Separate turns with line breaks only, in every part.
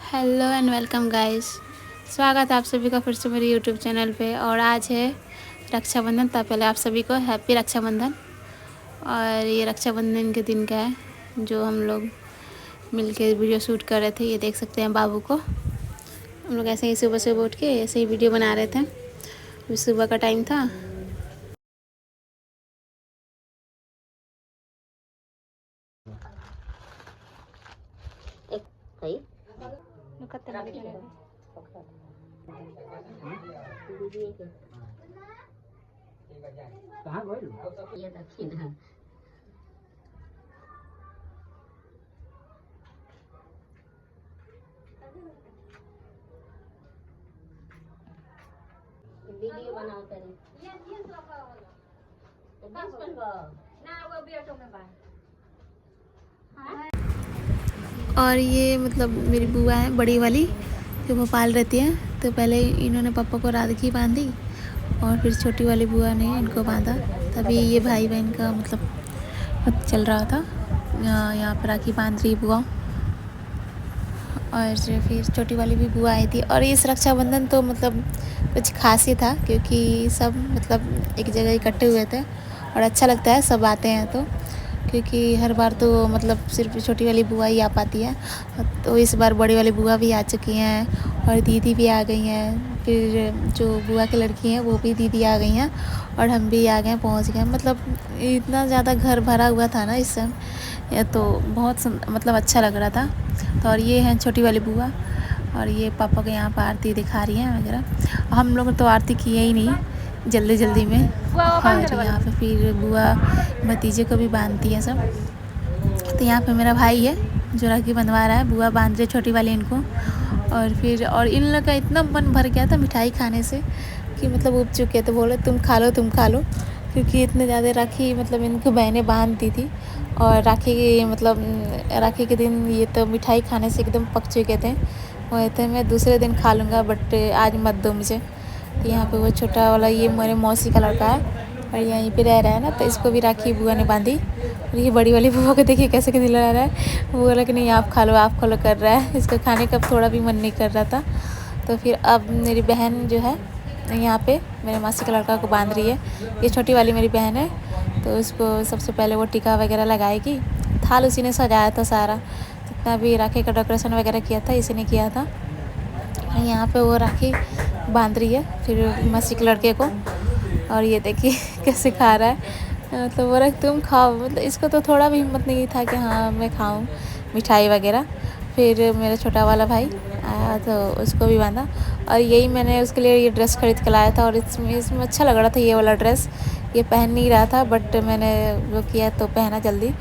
Hello and welcome guys. स्वागत है आप सभी का फिर से मेरे यूट्यूब चैनल पे। और आज है रक्षाबंधन। तब पहले आप सभी को हैप्पी रक्षाबंधन। और ये रक्षाबंधन के दिन का है जो हम लोग मिलके वीडियो शूट कर रहे थे। ये देख सकते हैं बाबू को। हम लोग ऐसे ही सुबह सुबह उठ के ऐसे ही वीडियो बना रहे थे। अभी सुबह का टाइम था। वीडियो बनाओ पहले। और ये मतलब मेरी बुआ है बड़ी वाली जो भोपाल रहती है। तो पहले इन्होंने पापा को राखी बांधी और फिर छोटी वाली बुआ ने इनको बांधा। तभी ये भाई बहन का मतलब चल रहा था। यहाँ पर राखी बांध रही बुआ। और फिर छोटी वाली भी बुआ आई थी। और इस रक्षाबंधन तो मतलब कुछ खास ही था क्योंकि सब मतलब एक जगह इकट्ठे हुए थे। और अच्छा लगता है सब आते हैं तो, क्योंकि हर बार तो मतलब सिर्फ छोटी वाली बुआ ही आ पाती है। तो इस बार बड़ी वाली बुआ भी आ चुकी हैं और दीदी भी आ गई हैं। फिर जो बुआ की लड़की हैं वो भी दीदी आ गई हैं और हम भी आ गए, पहुंच गए। मतलब इतना ज़्यादा घर भरा हुआ था ना इस समय, तो बहुत मतलब अच्छा लग रहा था। तो और ये हैं छोटी वाली बुआ और ये पापा को यहाँ पर आरती दिखा रही हैं वगैरह। हम लोग तो आरती किए ही नहीं जल्दी जल्दी में। और यहाँ पे फिर बुआ भतीजे को भी बांधती है सब। तो यहाँ पे मेरा भाई है जो राखी बंधवा रहा है। बुआ बांध रही छोटी वाली इनको। और फिर और इन लोग का इतना मन भर गया था मिठाई खाने से कि मतलब उब चुके थे। बोले तुम खा लो, क्योंकि इतने ज़्यादा राखी मतलब इनको बहनें बांधती थी। और राखी के दिन ये तो मिठाई खाने से एकदम पक चुके थे। वो थे मैं दूसरे दिन खा लूँगा बट आज मत दो मुझे। तो यहाँ पे वो छोटा वाला ये मेरे मौसी का लड़का है और यहीं पे रह रहा है ना, तो इसको भी राखी बुआ ने बांधी। और ये बड़ी वाली बुआ को देखिए कैसे दिला रहा है। वो बोला कि नहीं आप खा लो कर रहा है। इसको खाने का थोड़ा भी मन नहीं कर रहा था। तो फिर अब मेरी बहन जो है यहाँ पे मेरे मासी के लड़का को बांध रही है। ये छोटी वाली मेरी बहन है। तो उसको सबसे पहले वो टीका वगैरह लगाएगी। थाल उसी ने सजाया था सारा, जितना भी राखी का डेकोरेशन वगैरह किया था इसी ने किया था। यहाँ पे वो राखी बांध रही है फिर मासी के लड़के को। और ये देखिए कैसे खा रहा है। तो बोला तुम खाओ। मतलब इसको तो थोड़ा भी हिम्मत नहीं था कि हाँ मैं खाऊं मिठाई वगैरह। फिर मेरा छोटा वाला भाई आया तो उसको भी बांधा। और यही मैंने उसके लिए ये ड्रेस खरीद के लाया था और इसमें अच्छा लग रहा था ये वाला ड्रेस। ये पहन नहीं रहा था बट मैंने वो किया तो पहना जल्दी।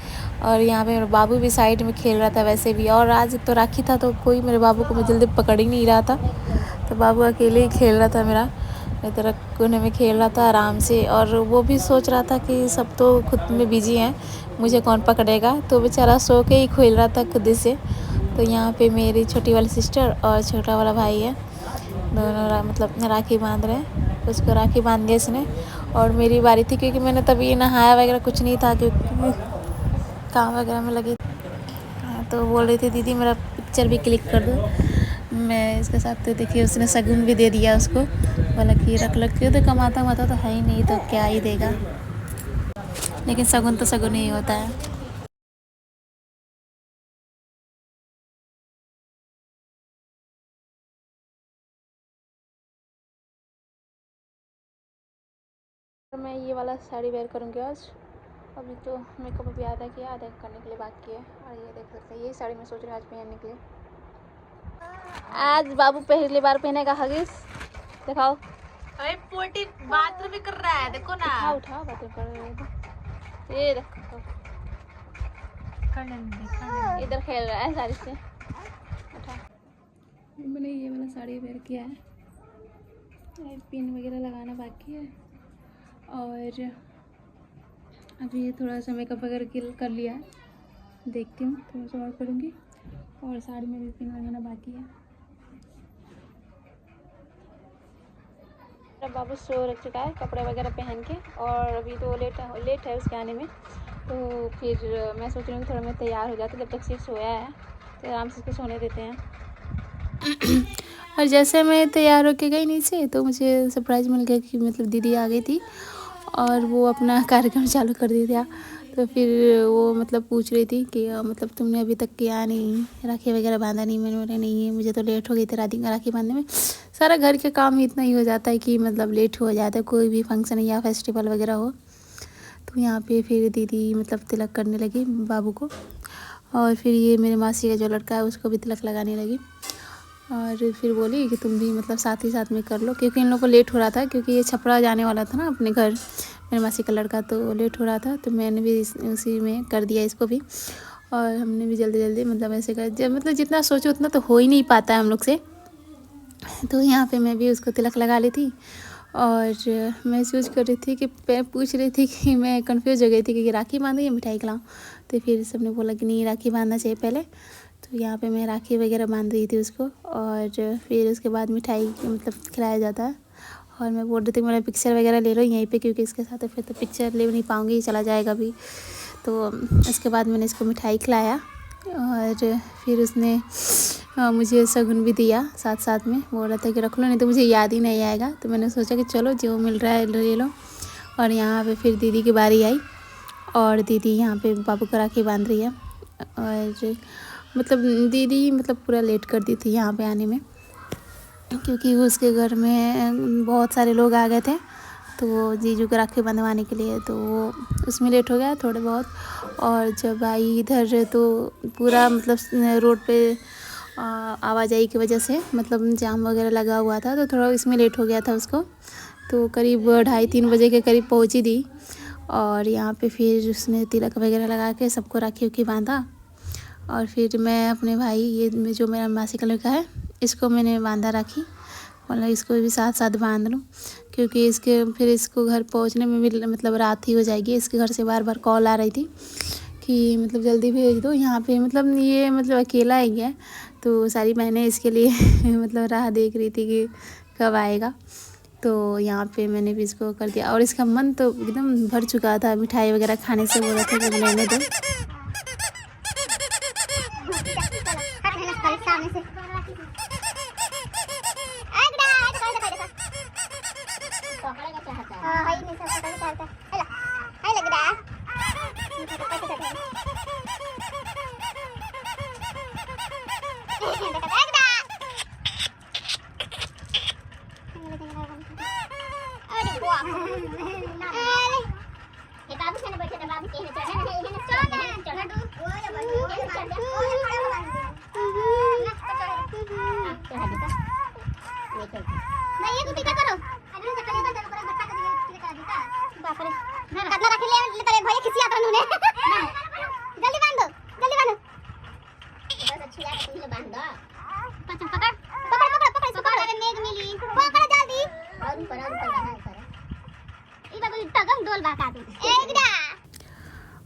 और यहाँ पे मेरा बाबू भी साइड में खेल रहा था वैसे भी। और आज तो राखी था तो कोई मेरे बाबू को मैं जल्दी पकड़ ही नहीं रहा था। तो बाबू अकेले ही खेल रहा था मेरा, इधर कोने में खेल रहा था आराम से। और वो भी सोच रहा था कि सब तो खुद में बिजी हैं, मुझे कौन पकड़ेगा। तो बेचारा सो के ही खेल रहा था खुद से। तो यहाँ पे मेरी छोटी वाली सिस्टर और छोटा वाला भाई है, दोनों मतलब राखी बांध रहे हैं। उसको राखी बांध दिया इसने और मेरी बारी थी क्योंकि मैंने तभी नहाया वगैरह कुछ नहीं था क्योंकि काम वगैरह में लगी। तो बोल रही थी दीदी मेरा पिक्चर भी क्लिक कर दो मैं इसके साथ। तो देखिए उसने शगुन भी दे दिया उसको, बोला कि रख के। तो कमाता तो है ही नहीं तो क्या ही देगा, लेकिन शगुन तो शगुन ही होता है। मैं ये वाला साड़ी वेयर करूँगी आज। अभी तो मेकअप अभी आधा करने के लिए बाकी है। और ये देख सकते हैं यही साड़ी मैं सोच रही हूँ आज पहनने के लिए। आज बाबू पहली बार पहनेगा हगीज। दिखाओ। अरे पोटी बाथरूम भी कर रहा है, देखो ना। उठा बाथरूम कर रहे हैं। ये देखो इधर खेल रहा है साड़ी से। उठा। मैंने ये वाला साड़ी वेयर किया है, पिन वगैरह लगाना बाकी है। और अभी थोड़ा सा मेकअप वगैरह कर लिया है, देखती हूँ थोड़ा सा और करूँगी। और साड़ी में भी पिन लगाना बाकी है। मेरा बाबू सो रख चुका है कपड़े वगैरह पहन के। और अभी तो लेट है उसके आने में। तो फिर मैं सोच रही हूँ थोड़ा मैं तैयार हो जाती जब तक सिर्फ सोया है तो आराम से उसको सोने देते हैं। और जैसे मैं तैयार होके गई नीचे तो मुझे सरप्राइज़ मिल गया कि मतलब दीदी आ गई थी और वो अपना कार्यक्रम चालू कर दिया था। तो फिर वो मतलब पूछ रही थी कि मतलब तुमने अभी तक किया नहीं, राखी वगैरह बांधा नहीं? मैंने बोला नहीं, मुझे तो लेट हो गई थी राखी बांधने में। सारा घर के काम ही इतना ही हो जाता है कि मतलब लेट हो जाता है, कोई भी फंक्शन या फेस्टिवल वगैरह हो। तो यहाँ पे फिर दीदी मतलब तिलक करने लगी बाबू को, और फिर ये मेरे मासी का जो लड़का है उसको भी तिलक लगाने लगी। और फिर बोली कि तुम भी मतलब साथ ही साथ में कर लो, क्योंकि इन लोगों को लेट हो रहा था, क्योंकि ये छपरा जाने वाला था ना अपने घर, मेरे मासी का लड़का, तो लेट हो रहा था। तो मैंने भी उसी में कर दिया इसको भी, और हमने भी जल्दी जल्दी मतलब ऐसे कर जब मतलब जितना सोचो उतना तो हो ही नहीं पाता है हम लोग से। तो यहाँ पे मैं भी उसको तिलक लगा ली थी, और मैं सोच कर रही थी कि पूछ रही थी कि मैं कंफ्यूज हो गई थी कि राखी बांधूँ या मिठाई खिलाऊँ। तो फिर सबने बोला कि नहीं, राखी बांधना चाहिए पहले। तो यहाँ पे मैं राखी वगैरह बांध रही थी उसको, और फिर उसके बाद मिठाई मतलब खिलाया जाता है। और मैं बोल रही थी मेरा पिक्चर वगैरह ले लो यहीं पे, क्योंकि इसके साथ फिर तो पिक्चर ले नहीं पाऊँगी, चला जाएगा भी। तो इसके बाद मैंने इसको मिठाई खिलाया, और फिर उसने मुझे शगुन भी दिया साथ साथ में। बोल रहा था कि रख लो, नहीं तो मुझे याद ही नहीं आएगा। तो मैंने सोचा कि चलो जो मिल रहा है ले लो। और यहाँ पे फिर दीदी की बारी आई, और दीदी यहाँ पे बाबू को राखी बांध रही है। और मतलब दीदी मतलब पूरा लेट कर दी थी यहाँ पे आने में, क्योंकि उसके घर में बहुत सारे लोग आ गए थे, तो जीजू को राखी बंधवाने के लिए, तो वो उसमें लेट हो गया थोड़े बहुत। और जब आई इधर तो पूरा मतलब रोड पे आवाजाही की वजह से मतलब जाम वगैरह लगा हुआ था, तो थोड़ा इसमें लेट हो गया था उसको। तो करीब 2:30-3 बजे के करीब पहुंची दी। और यहाँ पे फिर उसने तिलक वगैरह लगा के सबको राखी उखी बांधा। और फिर मैं अपने भाई, ये जो मेरा मासी का लड़का है, इसको मैंने बांधा राखी, मतलब इसको भी साथ साथ बांध लूँ, क्योंकि इसके फिर इसको घर पहुंचने में भी मतलब रात ही हो जाएगी। इसके घर से बार बार कॉल आ रही थी कि मतलब जल्दी भेज दो यहाँ पे, मतलब ये मतलब अकेला ही है, तो सारी बहनें इसके लिए मतलब राह देख रही थी कि कब आएगा। तो यहाँ पे मैंने भी इसको कर दिया, और इसका मन तो एकदम भर चुका था मिठाई वगैरह खाने से। बोला था कि लेने दो।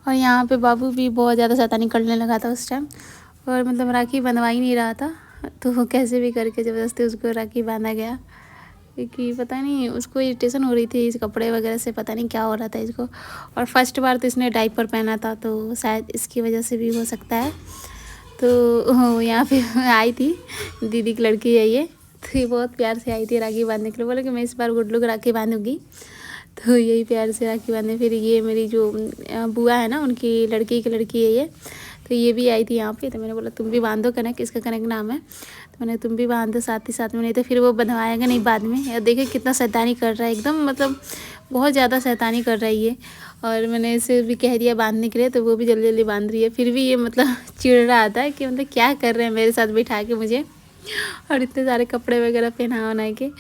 और यहाँ पे बाबू भी बहुत ज़्यादा शैतानी करने लगा था उस टाइम, और मतलब राखी बंधवा ही नहीं रहा था, तो वो कैसे भी करके ज़बरदस्ती उसको राखी बांधा गया, क्योंकि पता नहीं उसको इरिटेशन हो रही थी इस कपड़े वगैरह से, पता नहीं क्या हो रहा था इसको। और फर्स्ट बार तो इसने डायपर पहना था, तो शायद इसकी वजह से भी हो सकता है। तो यहाँ पे आई थी दीदी की लड़की है ये, तो ये बहुत प्यार से आई थी राखी बांधने के लिए। बोले कि मैं इस बार गुड्डू को राखी बांधूंगी, तो यही प्यार से राखी बांधे। फिर ये मेरी जो बुआ है ना, उनकी लड़की की लड़की है ये, तो ये भी आई थी यहाँ पे। तो मैंने बोला तुम भी बांधो कनक, इसका कनक नाम है, तो मैंने तुम भी बांधो साथ ही साथ में, नहीं तो फिर वो बंधवाएगा नहीं बाद में। और देखिए कितना शैतानी कर रहा है, एकदम मतलब बहुत ज़्यादा शैतानी कर रही है। और मैंने इसे भी कह दिया बांधने के लिए, तो वो भी जल्दी जल्दी बांध रही है। फिर भी ये मतलब चिढ़ रहा था कि मतलब क्या कर रहे हैं मेरे साथ बिठा के मुझे, और इतने सारे कपड़े वगैरह पहना वना के।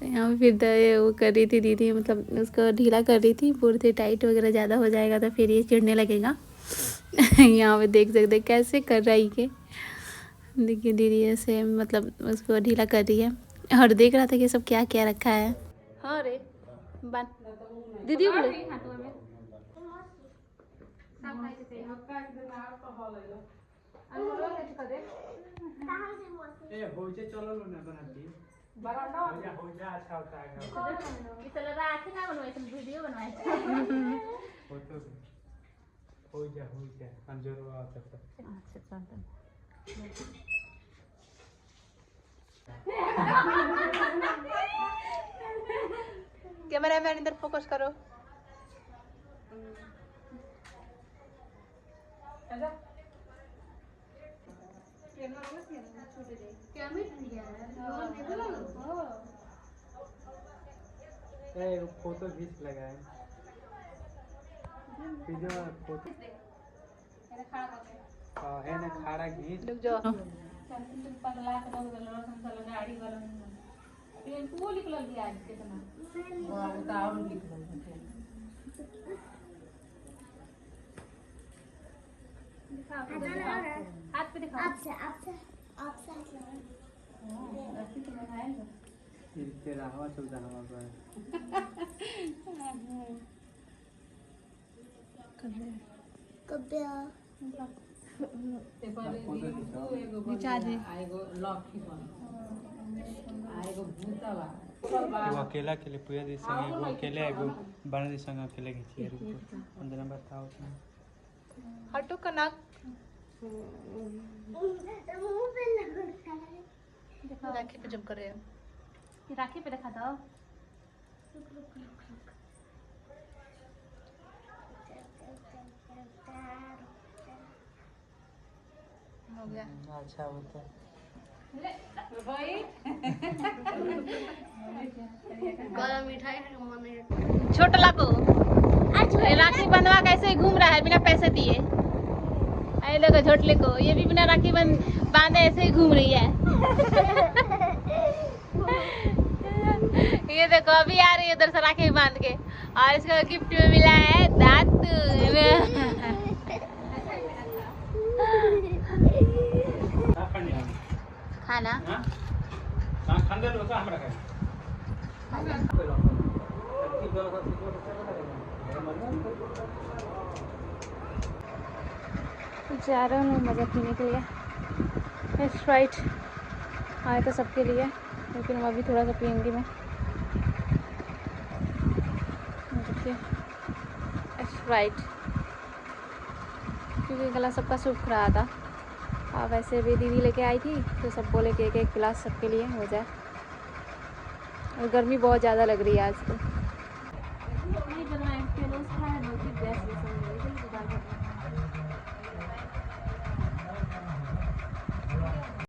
यहाँ पे फिर वो कर रही थी दीदी, मतलब उसको ढीला कर रही थी, पूरी टाइट वगैरह ज़्यादा हो जाएगा तो फिर ये चिढ़ने लगेगा। यहाँ पे देख सकते कैसे कर रही है, देखिए दीदी ऐसे मतलब उसको ढीला कर रही है, और देख रहा था कि सब क्या क्या रखा है। हाँ रे बात दीदी बोले वीडियो बनवाए कैमरामैन इधर फोकस करो।
फोटो खींच लगाए फोटो है ना खाड़ा घींच
रुक जाओ। हाथ पे दिखाओ।
तेरा हवा चलता हवा पर एगो अकेला के लिए पूजा दी संग एगो अकेले एगो बना दी संग अकेले खींची अंदर नंबर था उसमें
हटो का नाक राखी पे जब करे राखी पे दिखा दो। हो गया
अच्छा होता है
छोटला को राखी बंधवा कैसे घूम रहा है बिना पैसे दिए। अरे देखो छोटले को ये भी बिना राखी बांधे ऐसे ही घूम रही है। ये देखो अभी आ रही है उधर से राखी बांध के और इसको गिफ्ट में मिला है दांत। खाना जा रहा हूँ मज़ा पीने के लिए। स्प्राइट आया था सबके लिए लेकिन मैं अभी थोड़ा सा पीऊँगी मैं। देखिए स्प्राइट क्योंकि गला सबका सूख रहा था और वैसे भी दीदी लेके आई थी तो सब बोले कि एक गिलास सबके लिए हो जाए। और गर्मी बहुत ज़्यादा लग रही है आज तो।